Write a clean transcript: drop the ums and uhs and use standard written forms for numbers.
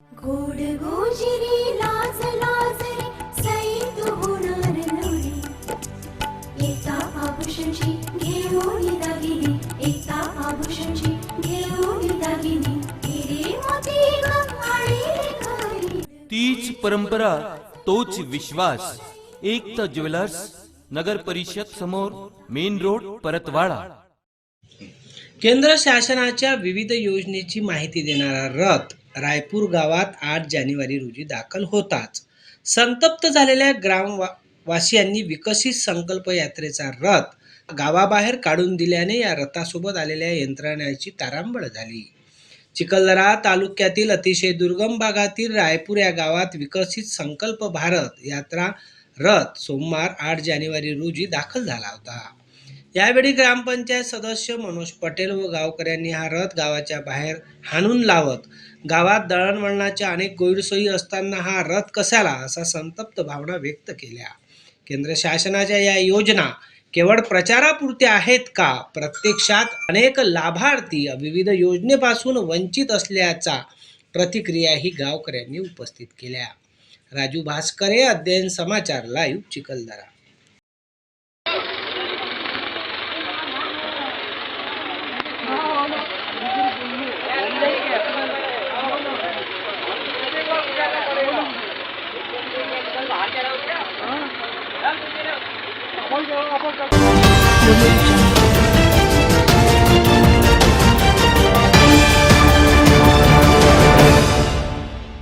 गोड गोजिरी लाज लाजरी सैत होणार नवरी एका आभूषणची घेऊन दागिनी एका आभूषणची घेऊन दागिनी हिरे मोती आणि घरी तीच परंपरा तोच विश्वास एकता ज्वेलर्स नगर परिषद समोर मेन रोड परतवाडा। केंद्र शासनाच्या विविध योजनेची माहिती देणारा रथ रायपूर गावात 8 जानेवारी रोजी दाखल होताच संतप्त झालेल्या ग्रामवासियांनी विकसित संकल्प यात्रेचा रथ गावाबाहेर काढून दिल्याने या रथासोबत आलेल्या यंत्रणेची तारांबळ झाली। चिखलदरा तालुक्यातील अतिशय दुर्गम भागातील रायपूर या गावात विकसित संकल्प भारत यात्रा रथ सोमवार 8 जानेवारी रोजी दाखल झाला होता। यावेळी ग्रामपंचायत सदस्य मनोज पटेल व गावकऱ्यांनी हा रथ गावाच्या बाहेर हाणून लावत गावात दळणवळणाच्या अनेक गैरसोयी असताना हा रथ कशाला असा संतप्त भावना व्यक्त केल्या। केंद्र शासनाच्या या योजना केवळ प्रचारापुरत्या आहेत का? प्रत्यक्षात अनेक लाभार्थी विविध योजनेपासून वंचित असल्याचा प्रतिक्रियाही गावकऱ्यांनी उपस्थित केल्या। राजू भास्करे, अध्ययन समाचार लाईव्ह, चिखलदरा। Audio